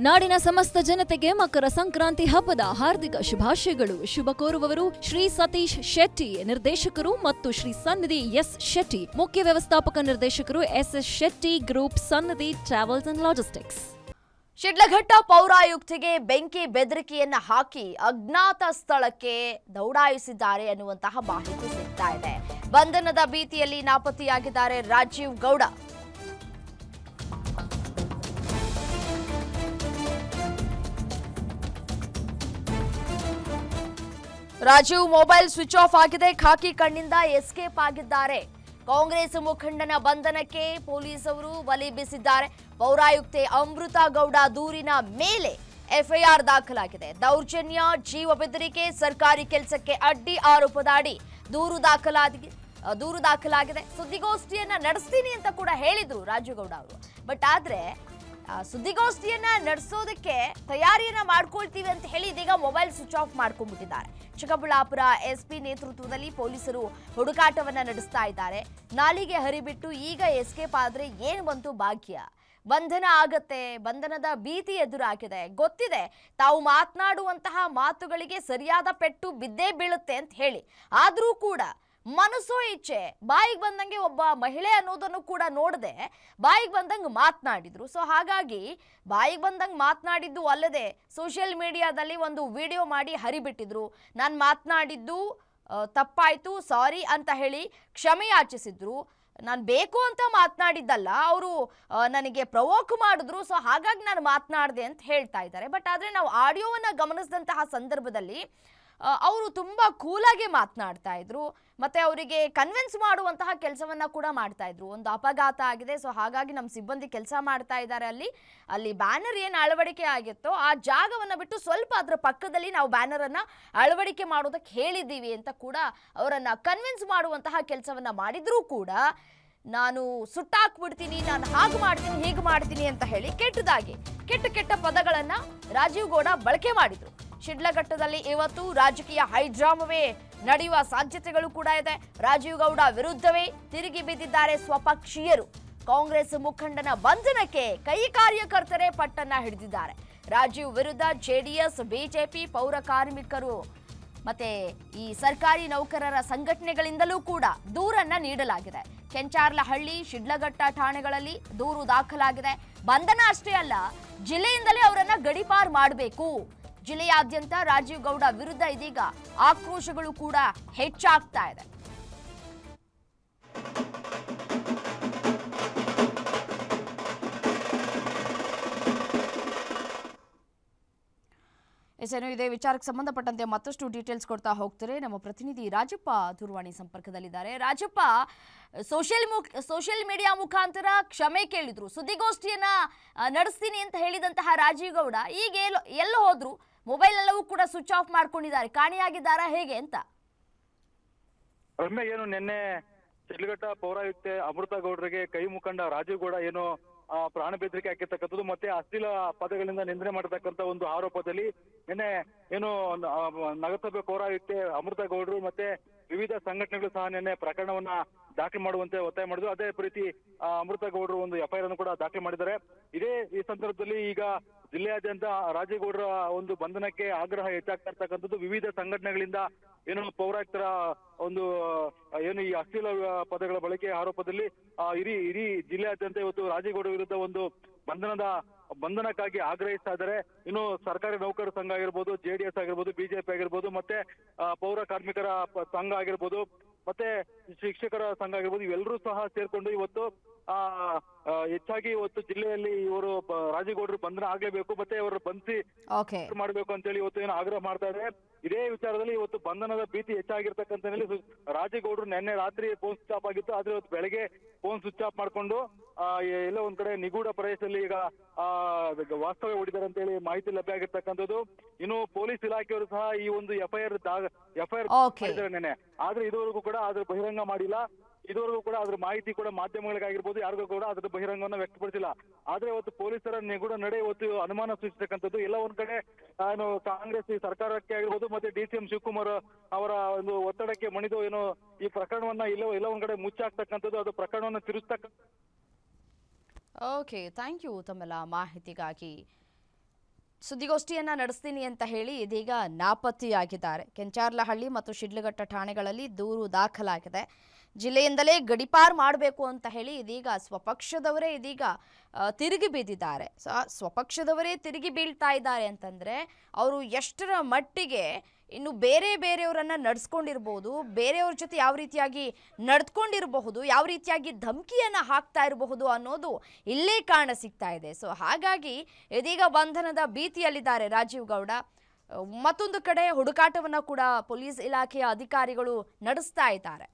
ನಾಡಿನ ಸಮಸ್ತ ಜನತೆಗೆ ಮಕರ ಸಂಕ್ರಾಂತಿ ಹಬ್ಬದ ಹಾರ್ದಿಕ ಶುಭಾಶಯಗಳು. ಶುಭ ಕೋರುವವರು ಶ್ರೀ ಸತೀಶ್ ಶೆಟ್ಟಿ, ನಿರ್ದೇಶಕರು, ಮತ್ತು ಶ್ರೀ ಸನ್ನಿಧಿ ಎಸ್ ಶೆಟ್ಟಿ, ಮುಖ್ಯ ವ್ಯವಸ್ಥಾಪಕ ನಿರ್ದೇಶಕರು, ಎಸ್ ಶೆಟ್ಟಿ ಗ್ರೂಪ್, ಸನ್ನಿಧಿ ಟ್ರಾವೆಲ್ಸ್ ಅಂಡ್ ಲಾಜಿಸ್ಟಿಕ್ಸ್. ಶಿಡ್ಲಘಟ್ಟ ಪೌರಾಯುಕ್ತಿಗೆ ಬೆಂಕಿ ಬೆದರಿಕೆಯನ್ನ ಹಾಕಿ ಅಜ್ಞಾತ ಸ್ಥಳಕ್ಕೆ ದೌಡಾಯಿಸಿದ್ದಾರೆ ಅನ್ನುವಂತಹ ಮಾಹಿತಿ ಸಿಗ್ತಾ ಇದೆ. ಬಂಧನದ ಭೀತಿಯಲ್ಲಿ ನಾಪತ್ತೆಯಾಗಿದ್ದಾರೆ Rajiv Gowda. Rajiv mobile switch off ಆಗಿದೆ, ಖಾಕಿ ಕಣ್ಣಿಂದ ಎಸ್ಕೇಪ್ ಆಗಿದ್ದಾರೆ. ಕಾಂಗ್ರೆಸ್ ಮುಖಂಡನ ಬಂಧನಕ್ಕೆ ಪೊಲೀಸರು ಬಲೆ ಬೀಸಿದ್ದಾರೆ. ಪೌರಾಯುಕ್ತೆ ಅಮೃತ ಗೌಡ ದೂರಿನ ಮೇಲೆ ಎಫ್ಐಆರ್ ದಾಖಲಾಗಿದೆ. ದೌರ್ಜನ್ಯ, ಜೀವ ಬೆದರಿಕೆ, ಸರ್ಕಾರಿ ಕೆಲಸಕ್ಕೆ ಅಡ್ಡಿ ಆರೋಪದಡಿ ದೂರು ದಾಖಲಾಗಿದೆ. ಸುದ್ದಿಗೋಷ್ಠಿಯನ್ನ ನಡೆಸ್ತೀನಿ ಅಂತ ಕೂಡ ಹೇಳಿದ್ರು ರಾಜೀವ್ ಗೌಡ ಅವರು. ಬಟ್ ಆದ್ರೆ ಸುದ್ದಿಗೋಷ್ಠಿಯನ್ನ ನಡೆಸೋದಕ್ಕೆ ತಯಾರಿಯನ್ನ ಮಾಡ್ಕೊಳ್ತೀವಿ ಅಂತ ಹೇಳಿ ಇದೀಗ ಮೊಬೈಲ್ ಸ್ವಿಚ್ ಆಫ್ ಮಾಡ್ಕೊಂಡ್ಬಿಟ್ಟಿದ್ದಾರೆ. ಚಿಕ್ಕಬಳ್ಳಾಪುರ ಎಸ್ಪಿ ನೇತೃತ್ವದಲ್ಲಿ ಪೊಲೀಸರು ಹುಡುಕಾಟವನ್ನ ನಡೆಸ್ತಾ ಇದ್ದಾರೆ. ನಾಲಿಗೆ ಹರಿಬಿಟ್ಟು ಈಗ ಎಸ್ಕೇಪ್ ಆದ್ರೆ ಏನು ಬಂತು ಭಾಗ್ಯ. ಬಂಧನ ಆಗತ್ತೆ, ಬಂಧನದ ಭೀತಿ ಎದುರಾಗಿದೆ. ಗೊತ್ತಿದೆ ತಾವು ಮಾತನಾಡುವಂತಹ ಮಾತುಗಳಿಗೆ ಸರಿಯಾದ ಪೆಟ್ಟು ಬಿದ್ದೇ ಬೀಳುತ್ತೆ ಅಂತ ಹೇಳಿ. ಆದ್ರೂ ಕೂಡ ಮನಸ್ಸೋ ಇಚ್ಛೆ ಬಾಯಿಗೆ ಬಂದಂಗೆ ಒಬ್ಬ ಮಹಿಳೆ ಅನ್ನೋದನ್ನು ಕೂಡ ನೋಡದೆ ಬಾಯಿಗೆ ಬಂದಂಗೆ ಮಾತನಾಡಿದ್ರು. ಸೊ ಹಾಗಾಗಿ ಬಾಯಿಗೆ ಬಂದಂಗೆ ಮಾತನಾಡಿದ್ದು ಅಲ್ಲದೆ ಸೋಷಿಯಲ್ ಮೀಡಿಯಾದಲ್ಲಿ ಒಂದು ವಿಡಿಯೋ ಮಾಡಿ ಹರಿಬಿಟ್ಟಿದ್ರು. ನಾನು ಮಾತನಾಡಿದ್ದು ತಪ್ಪಾಯಿತು, ಸಾರಿ ಅಂತ ಹೇಳಿ ಕ್ಷಮೆ ಯಾಚಿಸಿದ್ರು. ನಾನು ಬೇಕು ಅಂತ ಮಾತನಾಡಿದ್ದಲ್ಲ, ಅವರು ನನಗೆ ಪ್ರವೋಕ್ ಮಾಡಿದ್ರು, ಸೊ ಹಾಗಾಗಿ ನಾನು ಮಾತನಾಡಿದೆ ಅಂತ ಹೇಳ್ತಾ ಇದ್ದಾರೆ. ಬಟ್ ಆದರೆ ನಾವು ಆಡಿಯೋವನ್ನು ಗಮನಿಸಿದಂತಹ ಸಂದರ್ಭದಲ್ಲಿ ಅವರು ತುಂಬ ಕೂಲಾಗಿ ಮಾತನಾಡ್ತಾ ಇದ್ರು, ಮತ್ತೆ ಅವರಿಗೆ ಕನ್ವಿನ್ಸ್ ಮಾಡುವಂತಹ ಕೆಲಸವನ್ನ ಕೂಡ ಮಾಡ್ತಾ ಇದ್ರು. ಒಂದು ಅಪಘಾತ ಆಗಿದೆ, ಸೊ ಹಾಗಾಗಿ ನಮ್ಮ ಸಿಬ್ಬಂದಿ ಕೆಲಸ ಮಾಡ್ತಾ ಇದ್ದಾರೆ, ಅಲ್ಲಿ ಬ್ಯಾನರ್ ಏನು ಅಳವಡಿಕೆ ಆಗಿತ್ತೋ ಆ ಜಾಗವನ್ನು ಬಿಟ್ಟು ಸ್ವಲ್ಪ ಅದರ ಪಕ್ಕದಲ್ಲಿ ನಾವು ಬ್ಯಾನರ್ ಅನ್ನ ಅಳವಡಿಕೆ ಮಾಡೋದಕ್ಕೆ ಹೇಳಿದ್ದೀವಿ ಅಂತ ಕೂಡ ಅವರನ್ನ ಕನ್ವಿನ್ಸ್ ಮಾಡುವಂತಹ ಕೆಲಸವನ್ನ ಮಾಡಿದ್ರೂ ಕೂಡ ನಾನು ಸುಟ್ಟಾಕ್ಬಿಡ್ತೀನಿ, ನಾನು ಹಾಗೆ ಮಾಡ್ತೀನಿ, ಹೀಗೆ ಮಾಡ್ತೀನಿ ಅಂತ ಹೇಳಿ ಕೆಟ್ಟ ಪದಗಳನ್ನ ರಾಜೀವ್ ಗೌಡ ಬಳಕೆ ಮಾಡಿದ್ರು. ಶಿಡ್ಲಘಟ್ಟದಲ್ಲಿ ಇವತ್ತು ರಾಜಕೀಯ ಹೈಡ್ರಾಮವೇ ನಡೆಯುವ ಸಾಧ್ಯತೆಗಳು ಕೂಡ ಇದೆ. ರಾಜೀವ್ ಗೌಡ ವಿರುದ್ಧವೇ ತಿರುಗಿ ಬಿದ್ದಿದ್ದಾರೆ ಸ್ವಪಕ್ಷೀಯರು. ಕಾಂಗ್ರೆಸ್ ಮುಖಂಡನ ಬಂಧನಕ್ಕೆ ಕೈ ಕಾರ್ಯಕರ್ತರೇ ಪಟ್ಟನ್ನ ಹಿಡಿದಿದ್ದಾರೆ. ರಾಜೀವ್ ವಿರುದ್ಧ ಜೆಡಿಎಸ್, ಬಿಜೆಪಿ, ಪೌರ ಕಾರ್ಮಿಕರು ಮತ್ತೆ ಈ ಸರ್ಕಾರಿ ನೌಕರರ ಸಂಘಟನೆಗಳಿಂದಲೂ ಕೂಡ ದೂರನ್ನ ನೀಡಲಾಗಿದೆ. ಕೆಂಚಾರ್ಲಹಳ್ಳಿ, ಶಿಡ್ಲಘಟ್ಟ ಠಾಣೆಗಳಲ್ಲಿ ದೂರು ದಾಖಲಾಗಿದೆ. ಬಂಧನ ಅಷ್ಟೇ ಅಲ್ಲ, ಜಿಲ್ಲೆಯಿಂದಲೇ ಅವರನ್ನ ಗಡೀಪಾರು ಮಾಡಬೇಕು. ಜಿಲ್ಲೆಯಾದ್ಯಂತ ರಾಜೀವ್ ಗೌಡ ವಿರುದ್ಧ ಇದೀಗ ಆಕ್ರೋಶಗಳು ಕೂಡ ಹೆಚ್ಚಾಗ್ತಾ ಇದೆ. ಇದೇ ವಿಚಾರಕ್ಕೆ ಸಂಬಂಧಪಟ್ಟಂತೆ ಮತ್ತಷ್ಟು ಡೀಟೇಲ್ಸ್ ಕೊಡ್ತಾ ಹೋಗ್ತಾರೆ ನಮ್ಮ ಪ್ರತಿನಿಧಿ ರಾಜಪ್ಪ ದೂರವಾಣಿ ಸಂಪರ್ಕದಲ್ಲಿದ್ದಾರೆ. ರಾಜಪ್ಪ, ಸೋಷಿಯಲ್ ಮೀಡಿಯಾ ಮುಖಾಂತರ ಕ್ಷಮೆ ಕೇಳಿದ್ರು, ಸುದ್ದಿಗೋಷ್ಠಿಯನ್ನ ನಡೆಸ್ತೀನಿ ಅಂತ ಹೇಳಿದಂತಹ ರಾಜೀವ್ ಗೌಡ ಈಗ ಎಲ್ಲೋ ಹೋದ್ರು, ಮೊಬೈಲ್ ಎಲ್ಲವೂ ಕೂಡ ಸ್ವಿಚ್ ಆಫ್ ಮಾಡ್ಕೊಂಡಿದ್ದಾರೆ, ಕಾಣೆಯಾಗಿದ್ದಾರಾ ಹೇಗೆ ಅಂತ? ರಮ್ಯ, ಏನು ನಿನ್ನೆ ಶಿಡ್ಲಘಟ್ಟ ಪೌರಾಯುಕ್ತೆ ಅಮೃತ ಗೌಡರಿಗೆ ಕೈ ಮುಖಂಡ ರಾಜೀವ್ ಗೌಡ ಏನು ಪ್ರಾಣ ಬೆದರಿಕೆ ಹಾಕಿರ್ತಕ್ಕಂಥದ್ದು ಮತ್ತೆ ಅಶ್ಲೀಲ ಪದಗಳಿಂದ ನಿಂದನೆ ಮಾಡತಕ್ಕಂಥ ಒಂದು ಆರೋಪದಲ್ಲಿ ನಿನ್ನೆ ಏನು ನಗರಸಭೆ ಪೌರಾಯುಕ್ತೆ ಅಮೃತ ಗೌಡರು ಮತ್ತೆ ವಿವಿಧ ಸಂಘಟನೆಗಳು ಸಹ ನಿನ್ನೆ ಪ್ರಕರಣವನ್ನ ದಾಖಲೆ ಮಾಡುವಂತೆ ಒತ್ತಾಯ ಮಾಡಿದ್ರು. ಅದೇ ರೀತಿ ಅಮೃತ ಗೌಡರು ಒಂದು ಎಫ್ಐಆರ್ ಅನ್ನು ಕೂಡ ದಾಖಲೆ ಮಾಡಿದ್ದಾರೆ. ಈ ಸಂದರ್ಭದಲ್ಲಿ ಈಗ ಜಿಲ್ಲೆಯಾದ್ಯಂತ ರಾಜೀವ್ ಗೌಡರ ಒಂದು ಬಂಧನಕ್ಕೆ ಆಗ್ರಹ ಹೆಚ್ಚಾಗ್ತಾ ಇರ್ತಕ್ಕಂಥದ್ದು. ವಿವಿಧ ಸಂಘಟನೆಗಳಿಂದ ಏನು ಪೌರಾಯುಕ್ತರ ಒಂದು ಏನು ಈ ಅಶ್ಲೀಲ ಪದಗಳ ಬಳಕೆ ಆರೋಪದಲ್ಲಿ ಇಡೀ ಜಿಲ್ಲೆಯಾದ್ಯಂತ ಇವತ್ತು ರಾಜೀವ್ ಗೌಡ ವಿರುದ್ಧ ಒಂದು ಬಂಧನಕ್ಕಾಗಿ ಆಗ್ರಹಿಸ್ತಾ ಇದ್ದಾರೆ. ಇನ್ನು ಸರ್ಕಾರಿ ನೌಕರರ ಸಂಘ ಆಗಿರ್ಬೋದು, ಜೆಡಿಎಸ್ ಆಗಿರ್ಬೋದು, ಬಿಜೆಪಿ ಆಗಿರ್ಬೋದು, ಮತ್ತೆ ಪೌರ ಕಾರ್ಮಿಕರ ಸಂಘ ಆಗಿರ್ಬೋದು, ಮತ್ತೆ ಶಿಕ್ಷಕರ ಸಂಘ ಆಗಿರ್ಬೋದು, ಇವೆಲ್ಲರೂ ಸಹ ಸೇರ್ಕೊಂಡು ಇವತ್ತು ಹೆಚ್ಚಾಗಿ ಇವತ್ತು ಜಿಲ್ಲೆಯಲ್ಲಿ ಇವರು ರಾಜೀವ್ ಗೌಡರು ಬಂಧನ ಆಗ್ಲೇಬೇಕು, ಮತ್ತೆ ಅವರು ಬಂಧಿಸಿ ಮಾಡಬೇಕು ಅಂತ ಹೇಳಿ ಇವತ್ತು ಏನು ಆಗ್ರಹ ಮಾಡ್ತಾ ಇದ್ದಾರೆ. ಇದೇ ವಿಚಾರದಲ್ಲಿ ಇವತ್ತು ಬಂಧನದ ಭೀತಿ ಹೆಚ್ಚಾಗಿರ್ತಕ್ಕಂಥ ರಾಜೀವ್ ಗೌಡರು ನಿನ್ನೆ ರಾತ್ರಿ ಫೋನ್ ಸ್ವಿಚ್ ಆಫ್ ಆಗಿತ್ತು, ಆದ್ರೆ ಇವತ್ತು ಬೆಳಗ್ಗೆ ಫೋನ್ ಸ್ವಿಚ್ ಆಫ್ ಮಾಡ್ಕೊಂಡು ಎಲ್ಲ ಒಂದ್ ಕಡೆ ನಿಗೂಢ ಪ್ರದೇಶದಲ್ಲಿ ಈಗ ವಾಸ್ತವ್ಯ ಹೂಡಿದ್ದಾರೆ ಅಂತ ಹೇಳಿ ಮಾಹಿತಿ ಲಭ್ಯ ಆಗಿರ್ತಕ್ಕಂಥದ್ದು. ಇನ್ನು ಪೊಲೀಸ್ ಇಲಾಖೆಯವರು ಸಹ ಈ ಒಂದು ಎಫ್ಐಆರ್ ಮಾಡಿದ್ದಾರೆ ನೆನೆ, ಆದ್ರೆ ಇದುವರೆಗೂ ಕೂಡ ಅದ್ರ ಬಹಿರಂಗ ಮಾಡಿಲ್ಲ. ಇದುವರೆಗೂ ಕೂಡ ಅದ್ರ ಮಾಹಿತಿ ಕೂಡ ಮಾಧ್ಯಮಗಳಿಗಾಗಿರ್ಬೋದು ಯಾರಿಗೂ ಕೂಡ ಅದ್ರ ಬಹಿರಂಗವನ್ನು ವ್ಯಕ್ತಪಡಿಸಿಲ್ಲ. ಆದ್ರೆ ಇವತ್ತು ಪೊಲೀಸರ ನಿಗೂಢ ನಡೆ ಇವತ್ತು ಅನುಮಾನ ಸೂಚಿಸತಕ್ಕಂಥದ್ದು. ಎಲ್ಲ ಒಂದ್ ಕಡೆ ಕಾಂಗ್ರೆಸ್ ಸರ್ಕಾರಕ್ಕೆ ಆಗಿರ್ಬೋದು ಮತ್ತೆ DCM ಶಿವಕುಮಾರ್ ಅವರ ಒಂದು ಒತ್ತಡಕ್ಕೆ ಮಣಿದು ಏನು ಈ ಪ್ರಕರಣವನ್ನ ಎಲ್ಲ ಒಂದ್ ಕಡೆ ಮುಚ್ಚಾಕ್ತಕ್ಕಂಥದ್ದು, ಅದು ಪ್ರಕರಣವನ್ನ ತಿರುಸ್ತಕ್ಕ. ಓಕೆ, ಥ್ಯಾಂಕ್ ಯು ತಮ್ಮೆಲ್ಲ ಮಾಹಿತಿಗಾಗಿ. ಸುದ್ದಿಗೋಷ್ಠಿಯನ್ನ ನಡೆಸ್ತೀನಿ ಅಂತ ಹೇಳಿ ಇದೀಗ ನಾಪತ್ತೆಯಾಗಿದ್ದಾರೆ. ಕೆಂಚಾರ್ಲಹಳ್ಳಿ ಮತ್ತು ಶಿಡ್ಲಘಟ್ಟ ಠಾಣೆಗಳಲ್ಲಿ ದೂರು ದಾಖಲಾಗಿದೆ. ಜಿಲ್ಲೆಯಿಂದಲೇ ಗಡಿಪಾರು ಮಾಡಬೇಕು ಅಂತ ಹೇಳಿ ಇದೀಗ ಸ್ವಪಕ್ಷದವರೇ ತಿರುಗಿ ಬಿದ್ದಿದ್ದಾರೆ. ಸ್ವಪಕ್ಷದವರೇ ತಿರುಗಿ ಬೀಳ್ತಾ ಇದ್ದಾರೆ ಅಂತಂದ್ರೆ ಅವರು ಎಷ್ಟರ ಮಟ್ಟಿಗೆ ಇನ್ನು ಬೇರೆಯವರನ್ನ ನಡೆಸ್ಕೊಂಡಿರ್ಬೋದು, ಬೇರೆಯವ್ರ ಜೊತೆ ಯಾವ ರೀತಿಯಾಗಿ ನಡ್ಕೊಂಡಿರಬಹುದು, ಯಾವ ರೀತಿಯಾಗಿ ಧಮಕಿಯನ್ನ ಹಾಕ್ತಾ ಇರಬಹುದು ಅನ್ನೋದು ಇಲ್ಲೇ ಕಾಣ ಸಿಗ್ತಾ ಇದೆ. ಸೊ ಹಾಗಾಗಿ ಇದೀಗ ಬಂಧನದ ಭೀತಿಯಲ್ಲಿದ್ದಾರೆ ರಾಜೀವ್ ಗೌಡ. ಮತ್ತೊಂದು ಕಡೆ ಹುಡುಕಾಟವನ್ನ ಕೂಡ ಪೊಲೀಸ್ ಇಲಾಖೆಯ ಅಧಿಕಾರಿಗಳು ನಡೆಸ್ತಾ ಇದ್ದಾರೆ.